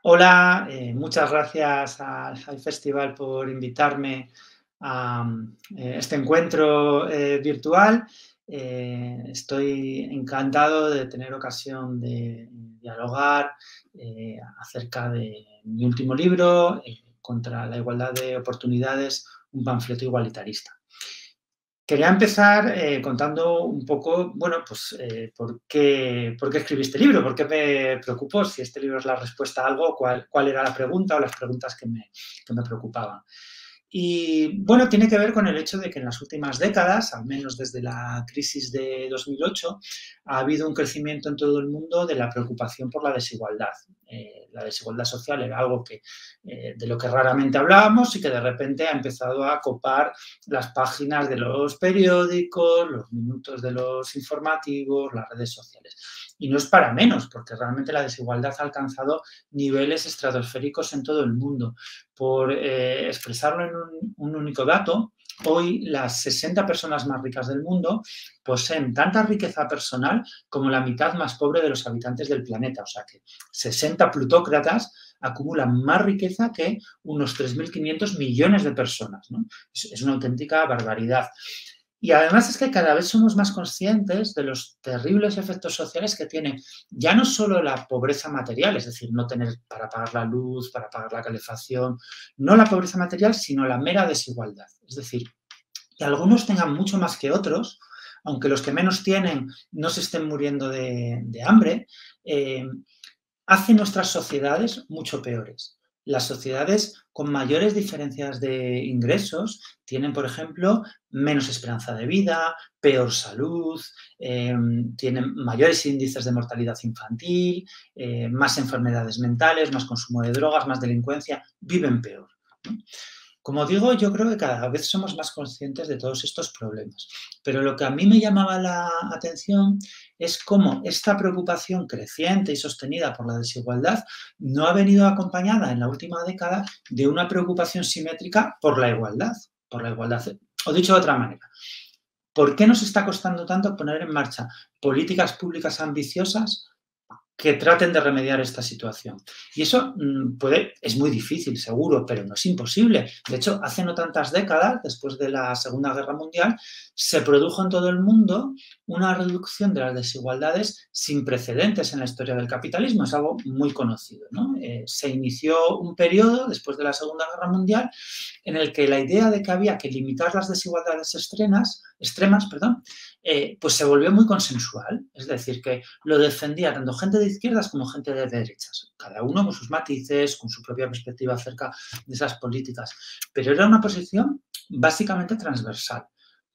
Hola, muchas gracias al festival por invitarme a este encuentro virtual. Estoy encantado de tener ocasión de dialogar acerca de mi último libro, Contra la igualdad de oportunidades, un panfleto igualitarista. Quería empezar contando un poco, bueno, pues por qué escribí este libro, por qué me preocupó, si este libro es la respuesta a algo, cuál era la pregunta o las preguntas que me preocupaban. Y bueno, tiene que ver con el hecho de que en las últimas décadas, al menos desde la crisis de 2008, ha habido un crecimiento en todo el mundo de la preocupación por la desigualdad. La desigualdad social era algo de lo que raramente hablábamos y que de repente ha empezado a copar las páginas de los periódicos, los minutos de los informativos, las redes sociales. Y no es para menos, porque realmente la desigualdad ha alcanzado niveles estratosféricos en todo el mundo. Por expresarlo en un único dato, hoy las 60 personas más ricas del mundo poseen tanta riqueza personal como la mitad más pobre de los habitantes del planeta. O sea que 60 plutócratas acumulan más riqueza que unos 3.500 millones de personas, ¿no? Es una auténtica barbaridad. Y además es que cada vez somos más conscientes de los terribles efectos sociales que tiene ya no solo la pobreza material, es decir, no tener para pagar la luz, para pagar la calefacción, no la pobreza material, sino la mera desigualdad. Es decir, que algunos tengan mucho más que otros, aunque los que menos tienen no se estén muriendo de hambre, hace nuestras sociedades mucho peores. Las sociedades con mayores diferencias de ingresos tienen, por ejemplo, menos esperanza de vida, peor salud, tienen mayores índices de mortalidad infantil, más enfermedades mentales, más consumo de drogas, más delincuencia, viven peor, ¿no? Como digo, yo creo que cada vez somos más conscientes de todos estos problemas, pero lo que a mí me llamaba la atención es cómo esta preocupación creciente y sostenida por la desigualdad no ha venido acompañada en la última década de una preocupación simétrica por la igualdad. Por la igualdad. O dicho de otra manera, ¿por qué nos está costando tanto poner en marcha políticas públicas ambiciosas que traten de remediar esta situación? Y eso es muy difícil, seguro, pero no es imposible. De hecho, hace no tantas décadas, después de la Segunda Guerra Mundial, se produjo en todo el mundo una reducción de las desigualdades sin precedentes en la historia del capitalismo. Es algo muy conocido, ¿no? Se inició un periodo, después de la Segunda Guerra Mundial, en el que la idea de que había que limitar las desigualdades extremas, pues se volvió muy consensual. Es decir, que lo defendía tanto gente de izquierdas como gente de derechas, cada uno con sus matices, con su propia perspectiva acerca de esas políticas. Pero era una posición básicamente transversal.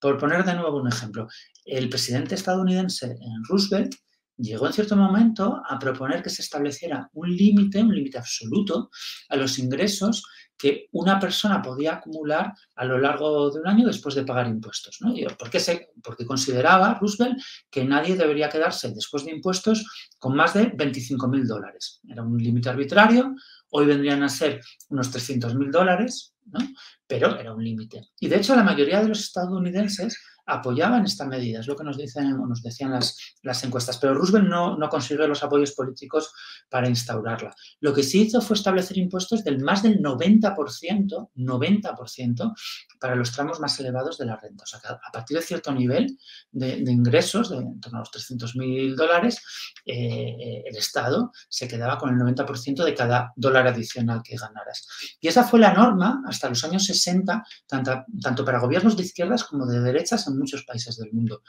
Por poner de nuevo un ejemplo, el presidente estadounidense Roosevelt llegó en cierto momento a proponer que se estableciera un límite absoluto a los ingresos que una persona podía acumular a lo largo de un año después de pagar impuestos, ¿no? Porque consideraba Roosevelt que nadie debería quedarse después de impuestos con más de $25.000. Era un límite arbitrario, hoy vendrían a ser unos $300.000, ¿no? Pero era un límite. Y de hecho la mayoría de los estadounidenses apoyaban esta medida, es lo que nos decían las encuestas, pero Roosevelt no consiguió los apoyos políticos para instaurarla. Lo que sí hizo fue establecer impuestos del más del 90%, para los tramos más elevados de la renta. O sea, que a partir de cierto nivel de ingresos, de en torno a los $300.000, el Estado se quedaba con el 90% de cada dólar adicional que ganaras. Y esa fue la norma hasta los años 60, tanto para gobiernos de izquierdas como de derechas en muchos países del mundo.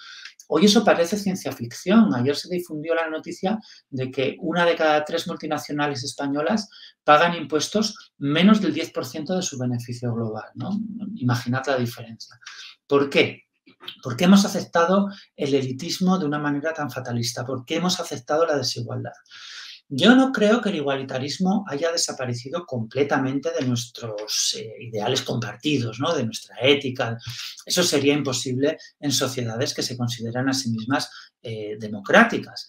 Hoy eso parece ciencia ficción. Ayer se difundió la noticia de que 1 de cada 3 multinacionales españolas pagan impuestos menos del 10% de su beneficio global, ¿no? Imaginad la diferencia. ¿Por qué? ¿Por qué hemos aceptado el elitismo de una manera tan fatalista? ¿Por qué hemos aceptado la desigualdad? Yo no creo que el igualitarismo haya desaparecido completamente de nuestros ideales compartidos, ¿no? De nuestra ética. Eso sería imposible en sociedades que se consideran a sí mismas democráticas.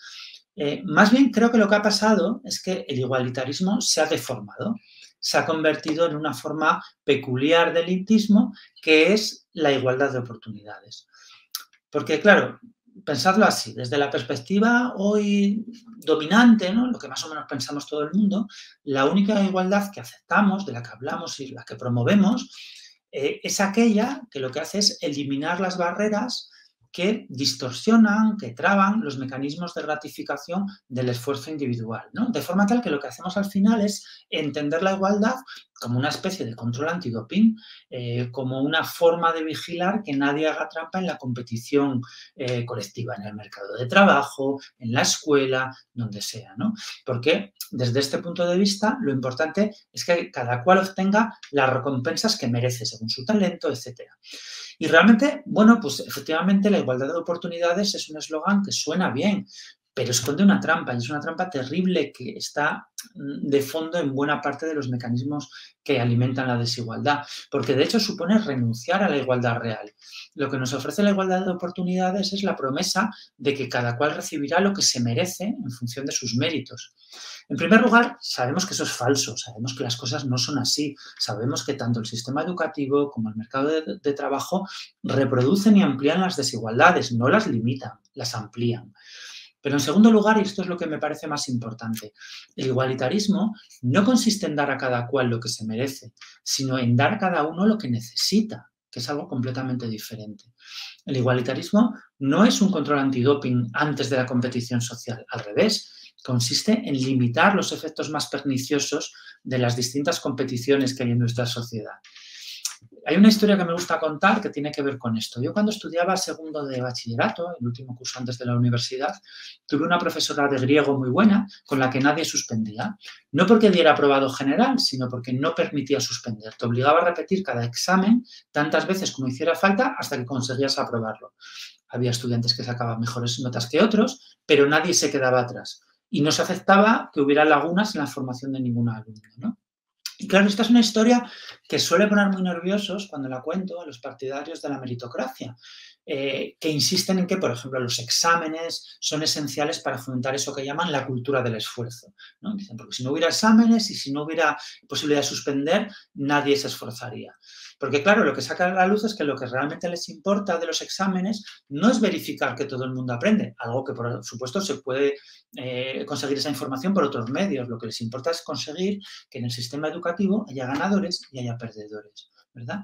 Más bien creo que lo que ha pasado es que el igualitarismo se ha deformado, se ha convertido en una forma peculiar del elitismo que es la igualdad de oportunidades. Porque, claro, pensadlo así, desde la perspectiva hoy dominante, ¿no? Lo que más o menos pensamos todo el mundo, la única igualdad que aceptamos, de la que hablamos y la que promovemos, es aquella que lo que hace es eliminar las barreras que distorsionan, que traban los mecanismos de gratificación del esfuerzo individual, ¿no? De forma tal que lo que hacemos al final es entender la igualdad como una especie de control antidoping, como una forma de vigilar que nadie haga trampa en la competición colectiva, en el mercado de trabajo, en la escuela, donde sea, ¿no? Porque desde este punto de vista lo importante es que cada cual obtenga las recompensas que merece según su talento, etcétera. Y realmente, bueno, pues efectivamente la igualdad de oportunidades es un eslogan que suena bien, pero esconde una trampa, y es una trampa terrible que está de fondo en buena parte de los mecanismos que alimentan la desigualdad, porque de hecho supone renunciar a la igualdad real. Lo que nos ofrece la igualdad de oportunidades es la promesa de que cada cual recibirá lo que se merece en función de sus méritos. En primer lugar, sabemos que eso es falso, sabemos que las cosas no son así, sabemos que tanto el sistema educativo como el mercado de trabajo reproducen y amplían las desigualdades, no las limitan, las amplían. Pero en segundo lugar, y esto es lo que me parece más importante, el igualitarismo no consiste en dar a cada cual lo que se merece, sino en dar a cada uno lo que necesita, que es algo completamente diferente. El igualitarismo no es un control antidoping antes de la competición social, al revés, consiste en limitar los efectos más perniciosos de las distintas competiciones que hay en nuestra sociedad. Hay una historia que me gusta contar que tiene que ver con esto. Yo cuando estudiaba segundo de bachillerato, el último curso antes de la universidad, tuve una profesora de griego muy buena con la que nadie suspendía. No porque diera aprobado general, sino porque no permitía suspender. Te obligaba a repetir cada examen tantas veces como hiciera falta hasta que conseguías aprobarlo. Había estudiantes que sacaban mejores notas que otros, pero nadie se quedaba atrás. Y no se aceptaba que hubiera lagunas en la formación de ningún alumno, ¿no? Y claro, esta es una historia que suele poner muy nerviosos cuando la cuento a los partidarios de la meritocracia, que insisten en que, por ejemplo, los exámenes son esenciales para fomentar eso que llaman la cultura del esfuerzo, ¿no? Dicen, porque si no hubiera exámenes y si no hubiera posibilidad de suspender, nadie se esforzaría. Porque, claro, lo que saca a la luz es que lo que realmente les importa de los exámenes no es verificar que todo el mundo aprende, algo que, por supuesto, se puede conseguir esa información por otros medios. Lo que les importa es conseguir que en el sistema educativo haya ganadores y haya perdedores, ¿verdad?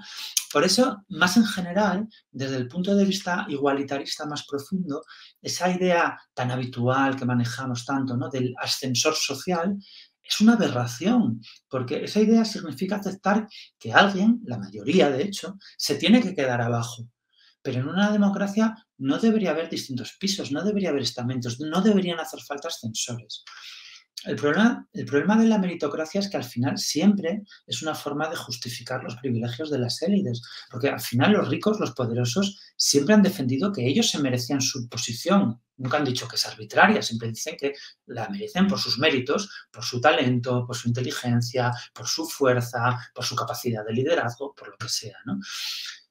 Por eso, más en general, desde el punto de vista igualitarista más profundo, esa idea tan habitual que manejamos tanto, ¿no?, del ascensor social, es una aberración, porque esa idea significa aceptar que alguien, la mayoría de hecho, se tiene que quedar abajo. Pero en una democracia no debería haber distintos pisos, no debería haber estamentos, no deberían hacer falta ascensores. El problema de la meritocracia es que al final siempre es una forma de justificar los privilegios de las élites, porque al final los ricos, los poderosos, siempre han defendido que ellos se merecían su posición. Nunca han dicho que es arbitraria, siempre dicen que la merecen por sus méritos, por su talento, por su inteligencia, por su fuerza, por su capacidad de liderazgo, por lo que sea, ¿no?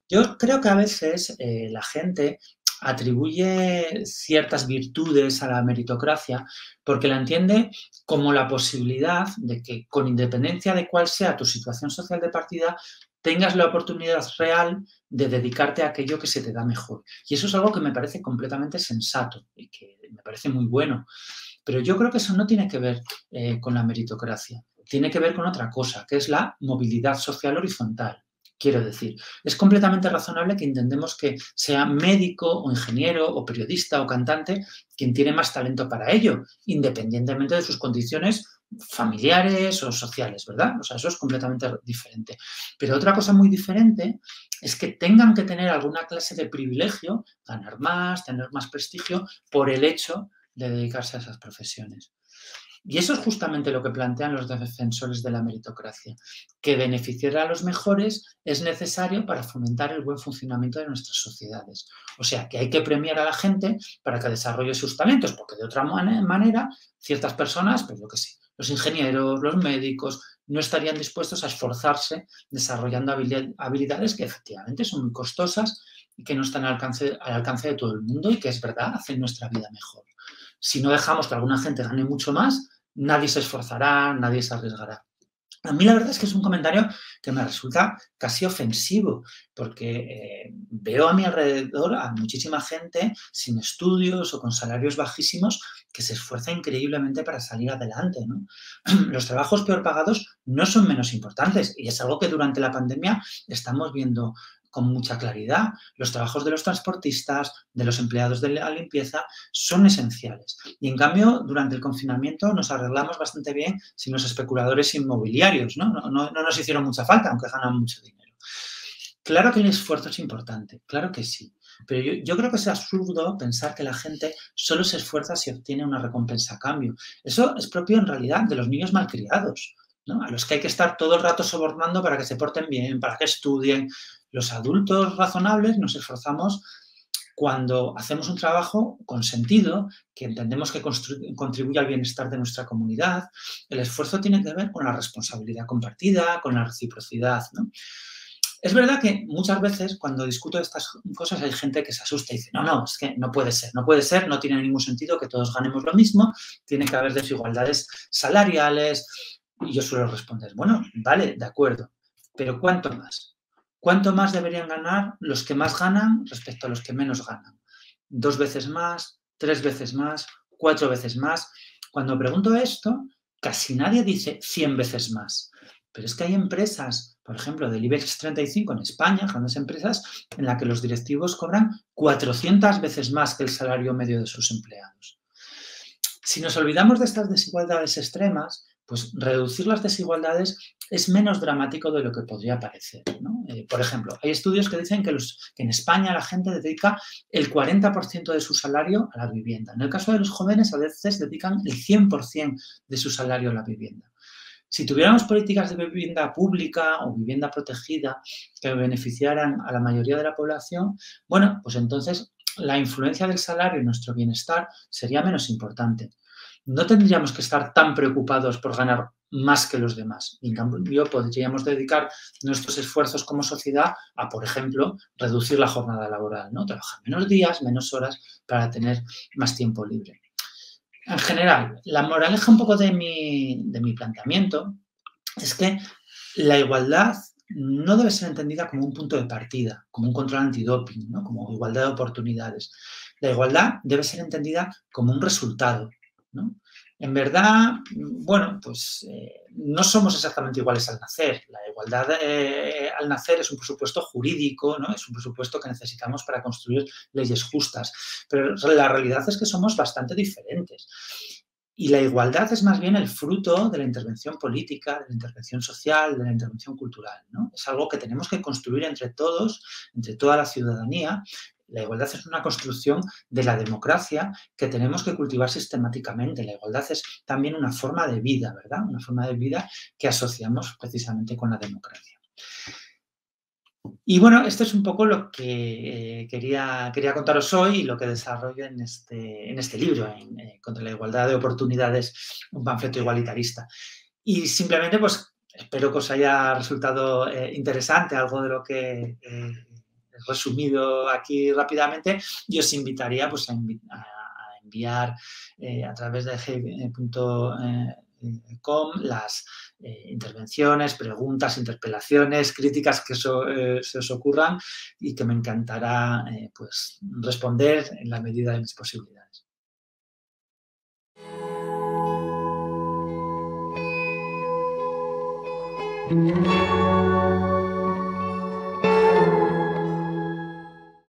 Yo creo que a veces la gente atribuye ciertas virtudes a la meritocracia porque la entiende como la posibilidad de que, con independencia de cuál sea tu situación social de partida, tengas la oportunidad real de dedicarte a aquello que se te da mejor. Y eso es algo que me parece completamente sensato y que me parece muy bueno. Pero yo creo que eso no tiene que ver con la meritocracia, tiene que ver con otra cosa, que es la movilidad social horizontal. Quiero decir, es completamente razonable que intentemos que sea médico o ingeniero o periodista o cantante quien tiene más talento para ello, independientemente de sus condiciones familiares o sociales, ¿verdad? O sea, eso es completamente diferente. Pero otra cosa muy diferente es que tengan que tener alguna clase de privilegio, ganar más, tener más prestigio, por el hecho de dedicarse a esas profesiones. Y eso es justamente lo que plantean los defensores de la meritocracia, que beneficiar a los mejores es necesario para fomentar el buen funcionamiento de nuestras sociedades. O sea, que hay que premiar a la gente para que desarrolle sus talentos, porque de otra manera ciertas personas, pues yo qué sé, los ingenieros, los médicos, no estarían dispuestos a esforzarse desarrollando habilidades que efectivamente son muy costosas y que no están al alcance de todo el mundo y que es verdad, hacen nuestra vida mejor. Si no dejamos que alguna gente gane mucho más, nadie se esforzará, nadie se arriesgará. A mí la verdad es que es un comentario que me resulta casi ofensivo, porque veo a mi alrededor a muchísima gente sin estudios o con salarios bajísimos que se esfuerza increíblemente para salir adelante, ¿no? Los trabajos peor pagados no son menos importantes y es algo que durante la pandemia estamos viendo con mucha claridad. Los trabajos de los transportistas, de los empleados de la limpieza, son esenciales. Y en cambio, durante el confinamiento nos arreglamos bastante bien sin los especuladores inmobiliarios, ¿no? No nos hicieron mucha falta, aunque ganan mucho dinero. Claro que el esfuerzo es importante, claro que sí. Pero yo creo que es absurdo pensar que la gente solo se esfuerza si obtiene una recompensa a cambio. Eso es propio en realidad de los niños malcriados, ¿no? A los que hay que estar todo el rato sobornando para que se porten bien, para que estudien. Los adultos razonables nos esforzamos cuando hacemos un trabajo con sentido, que entendemos que contribuye al bienestar de nuestra comunidad. El esfuerzo tiene que ver con la responsabilidad compartida, con la reciprocidad, ¿no? Es verdad que muchas veces cuando discuto estas cosas hay gente que se asusta y dice, no, es que no puede ser, no tiene ningún sentido que todos ganemos lo mismo, tiene que haber desigualdades salariales. Y yo suelo responder, bueno, vale, de acuerdo, pero ¿cuánto más? ¿Cuánto más deberían ganar los que más ganan respecto a los que menos ganan? ¿2 veces más? ¿3 veces más? ¿4 veces más? Cuando pregunto esto, casi nadie dice 100 veces más. Pero es que hay empresas, por ejemplo, del IBEX 35 en España, grandes empresas, en las que los directivos cobran 400 veces más que el salario medio de sus empleados. Si nos olvidamos de estas desigualdades extremas, pues reducir las desigualdades es menos dramático de lo que podría parecer, ¿no? Por ejemplo, hay estudios que dicen que en España la gente dedica el 40% de su salario a la vivienda. En el caso de los jóvenes, a veces dedican el 100% de su salario a la vivienda. Si tuviéramos políticas de vivienda pública o vivienda protegida que beneficiaran a la mayoría de la población, bueno, pues entonces la influencia del salario en nuestro bienestar sería menos importante. No tendríamos que estar tan preocupados por ganar más que los demás. En cambio, podríamos dedicar nuestros esfuerzos como sociedad a, por ejemplo, reducir la jornada laboral, ¿no? Trabajar menos días, menos horas para tener más tiempo libre. En general, la moraleja un poco de mi planteamiento es que la igualdad no debe ser entendida como un punto de partida, como un control antidoping, ¿no? Como igualdad de oportunidades. La igualdad debe ser entendida como un resultado, ¿no? En verdad, bueno, pues no somos exactamente iguales al nacer. La igualdad al nacer es un presupuesto jurídico, ¿no? Es un presupuesto que necesitamos para construir leyes justas. Pero la realidad es que somos bastante diferentes. Y la igualdad es más bien el fruto de la intervención política, de la intervención social, de la intervención cultural, ¿no? Es algo que tenemos que construir entre todos, entre toda la ciudadanía. La igualdad es una construcción de la democracia que tenemos que cultivar sistemáticamente. La igualdad es también una forma de vida, ¿verdad? Una forma de vida que asociamos precisamente con la democracia. Y bueno, esto es un poco lo que quería contaros hoy y lo que desarrollo en este libro, Contra la igualdad de oportunidades, un panfleto igualitarista. Y simplemente, pues, espero que os haya resultado interesante algo de lo que he resumido aquí rápidamente y os invitaría pues, a enviar a través de g.com las intervenciones, preguntas, interpelaciones, críticas que se os ocurran y que me encantará pues, responder en la medida de mis posibilidades.